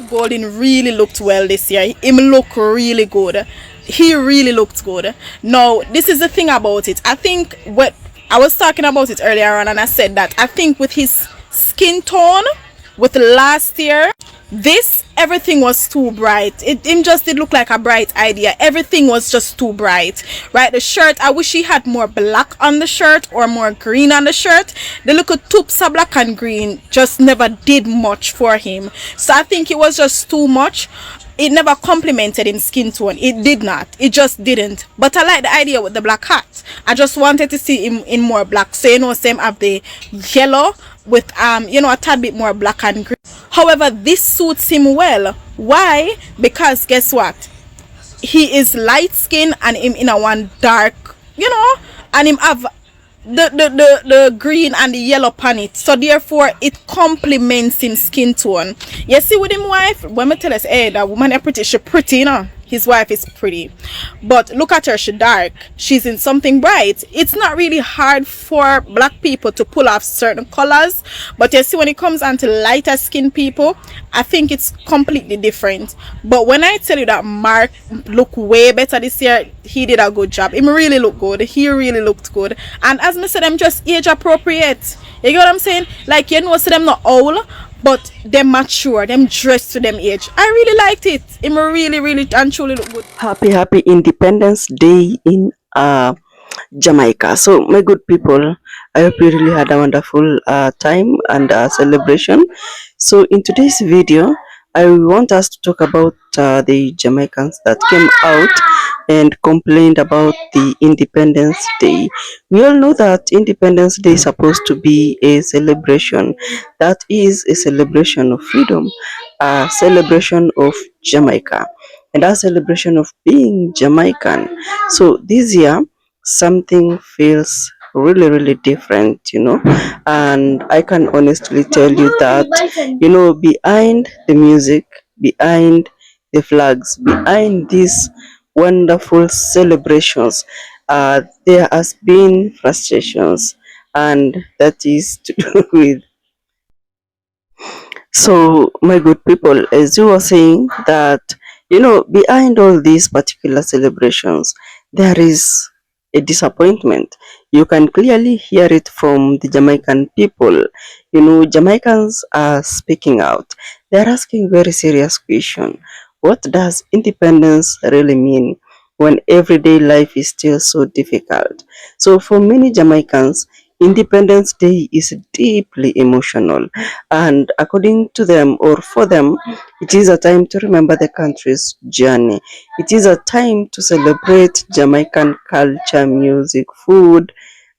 Golden really looked well this year. Him look really good. He really looked good. Now, this is the thing about it. I think what I was talking about it earlier on, and I said that I think with his skin tone with last year, everything was too bright. It just did look like a bright idea. Everything was just too bright, right? The shirt, I wish he had more black on the shirt or more green on the shirt. The little tubes of black and green just never did much for him. So I think it was just too much. It never complemented his skin tone. It did not. It just didn't. But I like the idea with the black hat. I just wanted to see him in more black. So, you know, same have the yellow with you know, a tad bit more black and green. However, this suits him well. Why? Because guess what? He is light skinned and him in a one dark, you know, and him have the green and the yellow on it. So therefore it complements him skin tone. You see with him wife, when I tell us, hey, that woman is pretty, she pretty, you know. His wife is pretty, but look at her, she dark, she's in something bright. It's not really hard for black people to pull off certain colors, but you see when it comes onto lighter skin people, I think it's completely different. But when I tell you that Mark looked way better this year, he did a good job. He really looked good. He really looked good. And as I said, I'm just age appropriate. You get what I'm saying? Like, you know, so them not old, but them mature, them dressed to them age. I really liked it. It really and truly look good. Happy Independence Day in Jamaica. So my good people, I hope you really had a wonderful time and celebration. So in today's video, I want us to talk about the Jamaicans that came out and complained about the Independence Day. We all know that Independence Day is supposed to be a celebration. That is a celebration of freedom, a celebration of Jamaica, and a celebration of being Jamaican. So this year, something feels really different, you know, and I can honestly tell you that, you know, behind the music, behind the flags, behind these wonderful celebrations, there has been frustrations, and that is to do with. So, my good people, as you were saying that, you know, behind all these particular celebrations, there is a disappointment. You can clearly hear it from the Jamaican people. You know, Jamaicans are speaking out. They're asking very serious question. What does independence really mean when everyday life is still so difficult? So for many Jamaicans, Independence Day is deeply emotional, and according to them or for them, it is a time to remember the country's journey. It is a time to celebrate Jamaican culture, music, food,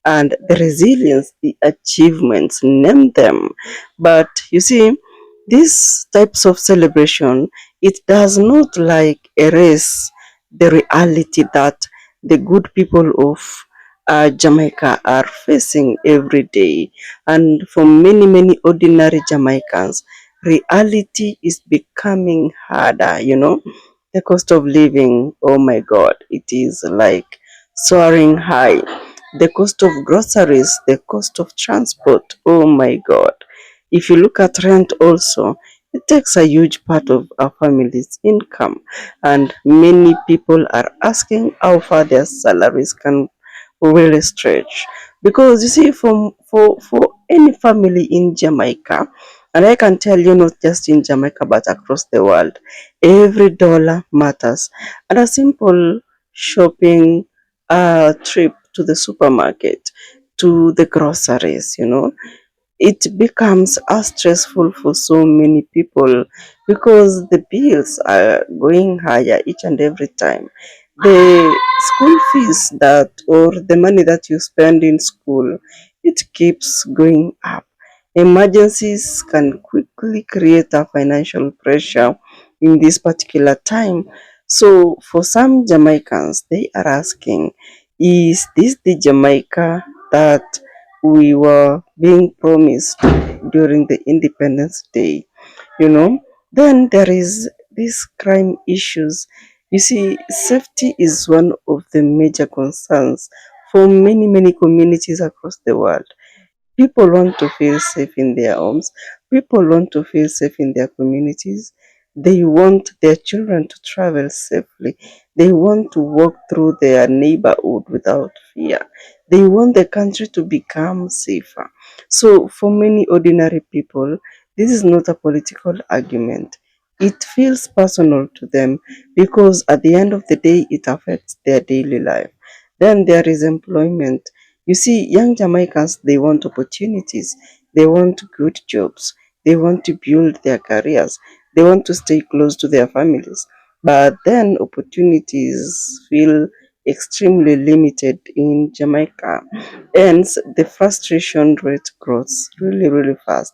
and the resilience, the achievements, name them. But you see, these types of celebration, it does not like erase the reality that the good people of Jamaica are facing every day. And for many, many ordinary Jamaicans, reality is becoming harder, you know. The cost of living, oh my God, it is like soaring high. The cost of groceries, the cost of transport, oh my God. If you look at rent also, it takes a huge part of our family's income, and many people are asking how far their salaries can really stretch. Because you see, for any family in Jamaica, and I can tell you not just in Jamaica but across the world, every dollar matters. And a simple shopping trip to the supermarket, to the groceries, you know, it becomes as stressful for so many people because the bills are going higher each and every time. The school fees that, or the money that you spend in school, it keeps going up. Emergencies can quickly create a financial pressure in this particular time. So for some Jamaicans, they are asking, is this the Jamaica that we were being promised during the Independence Day? You know, then there is these crime issues. You see, safety is one of the major concerns for many, many communities across the world. People want to feel safe in their homes. People want to feel safe in their communities. They want their children to travel safely. They want to walk through their neighborhood without fear. They want the country to become safer. So, for many ordinary people, this is not a political argument. It feels personal to them because at the end of the day, it affects their daily life. Then there is employment. You see, young Jamaicans, they want opportunities, they want good jobs, they want to build their careers, they want to stay close to their families. But then opportunities feel extremely limited in Jamaica. Hence, the frustration rate grows really, really fast.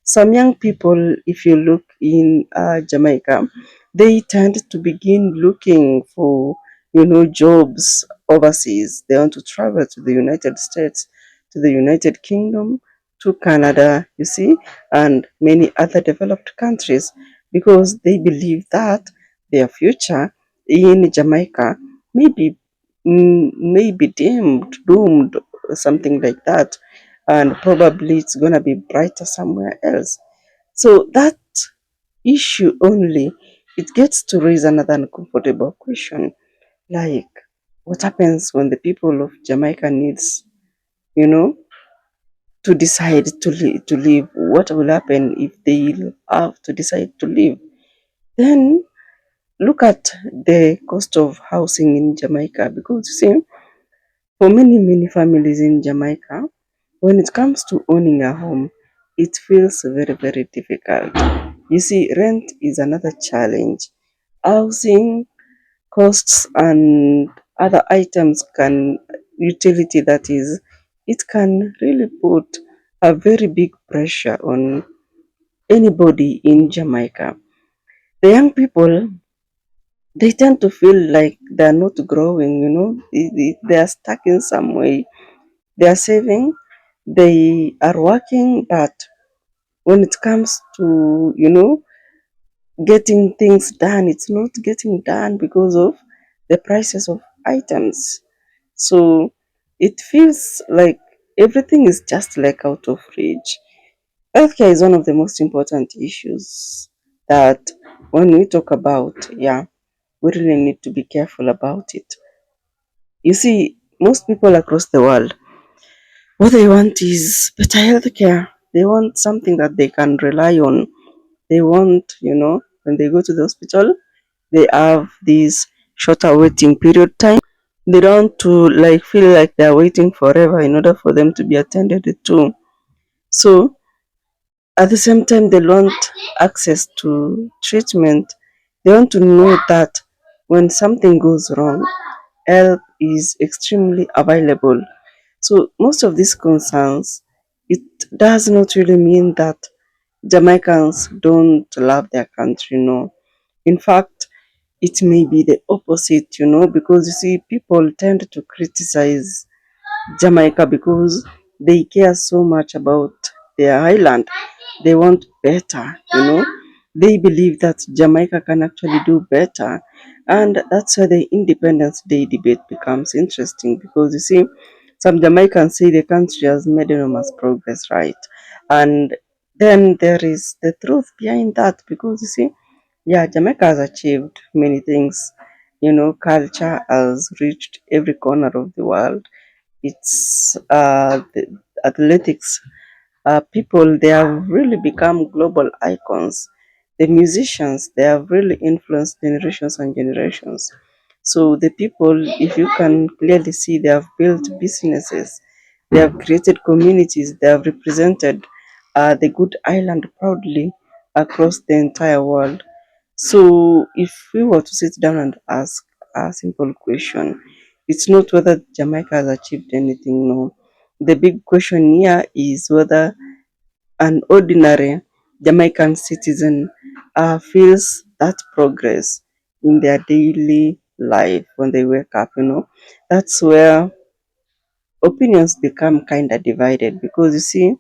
Some young people, if you look in Jamaica, they tend to begin looking for, you know, jobs overseas. They want to travel to the United States, to the United Kingdom, to Canada, you see, and many other developed countries because they believe that their future in Jamaica may be, may be doomed, something like that, and probably it's gonna be brighter somewhere else. So that issue only, it gets to raise another uncomfortable question, like what happens when the people of Jamaica needs, you know, to decide to leave? What will happen if they have to decide to leave? Then look at the cost of housing in Jamaica, because you see, for many, many families in Jamaica, when it comes to owning a home, it feels very, very difficult. You see, rent is another challenge. Housing costs and other items can, utility that is, it can really put a very big pressure on anybody in Jamaica. The young people, they tend to feel like they're not growing, you know, they are stuck in some way. They are saving, they are working, but when it comes to, you know, getting things done, it's not getting done because of the prices of items. So it feels like everything is just like out of reach. Healthcare is one of the most important issues that when we talk about, yeah, we really need to be careful about it. You see, most people across the world, what they want is better healthcare. They want something that they can rely on. They want, you know, when they go to the hospital, they have this shorter waiting period time. They don't want to like feel like they're waiting forever in order for them to be attended to. So at the same time, they want access to treatment. They want to know that when something goes wrong, help is extremely available. So most of these concerns, it does not really mean that Jamaicans don't love their country, no. In fact, it may be the opposite, you know, because you see, people tend to criticize Jamaica because they care so much about their island. They want better. They believe that Jamaica can actually do better. And that's where the Independence Day debate becomes interesting because you see, some Jamaicans say the country has made enormous progress, right? And then there is the truth behind that because you see, yeah, Jamaica has achieved many things. Culture has reached every corner of the world. It's the athletics people, they have really become global icons. The musicians, they have really influenced generations and generations. So the people, if you can clearly see, they have built businesses, they have created communities, they have represented the good island proudly across the entire world. So if we were to sit down and ask a simple question, it's not whether Jamaica has achieved anything, no. The big question here is whether an ordinary Jamaican citizen feels that progress in their daily life when they wake up. That's where opinions become kind of divided because you see,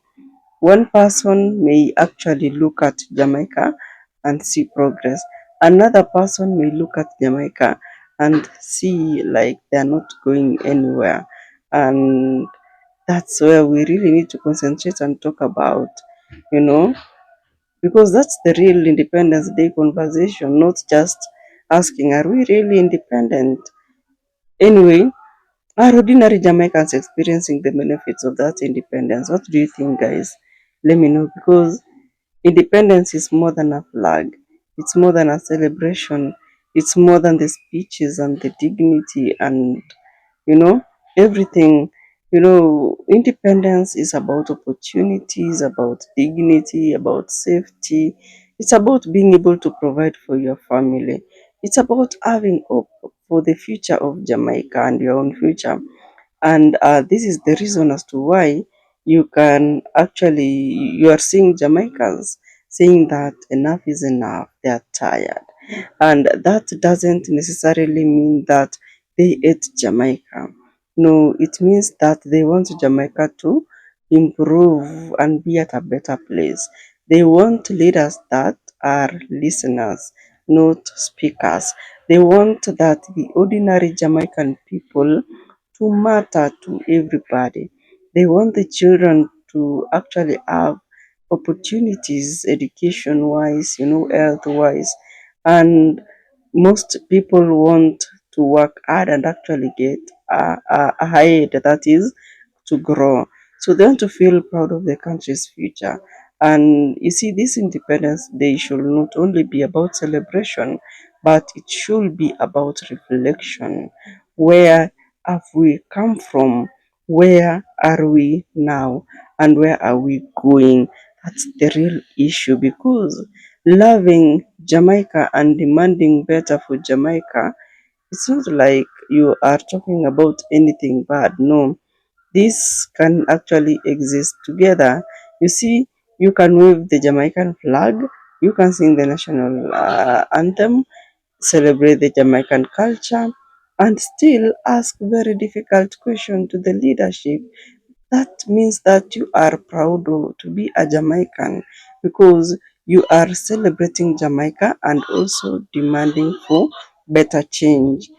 one person may actually look at Jamaica and see progress. Another person may look at Jamaica and see like they're not going anywhere. And that's where we really need to concentrate and talk about, you know, because that's the real Independence Day conversation, not just asking, are we really independent? Anyway, are ordinary Jamaicans experiencing the benefits of that independence? What do you think, guys? Let me know because independence is more than a flag, it's more than a celebration, it's more than the speeches and the dignity and you know everything. Independence is about opportunities, about dignity, about safety. It's about being able to provide for your family. It's about having hope for the future of Jamaica and your own future. And this is the reason as to why you are seeing Jamaicans saying that enough is enough, they are tired. And that doesn't necessarily mean that they hate Jamaica. No, it means that they want Jamaica to improve and be at a better place. They want leaders that are listeners, not speakers. They want that the ordinary Jamaican people to matter to everybody. They want the children to actually have opportunities, education wise, health wise. And most people want to work hard and actually get a height that is to grow. So they want to feel proud of the country's future. And you see, this Independence Day should not only be about celebration, but it should be about reflection. Where have we come from? Where are we now? And where are we going? That's the real issue because loving Jamaica and demanding better for Jamaica, it's not like you are talking about anything bad. No, this can actually exist together. You see, you can wave the Jamaican flag, you can sing the national anthem, celebrate the Jamaican culture, and still ask very difficult questions to the leadership. That means that you are proud to be a Jamaican because you are celebrating Jamaica and also demanding for better change,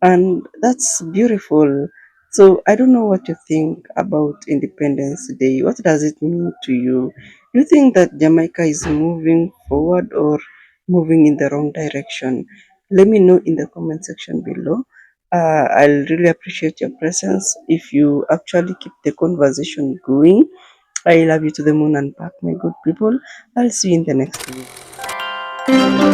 and that's beautiful. So I don't know what you think about Independence Day. What does it mean to you? Do you think that Jamaica is moving forward or moving in the wrong direction? Let me know in the comment section below. I'll really appreciate your presence if you actually keep the conversation going. I love you to the moon and back, my good people. I'll see you in the next video.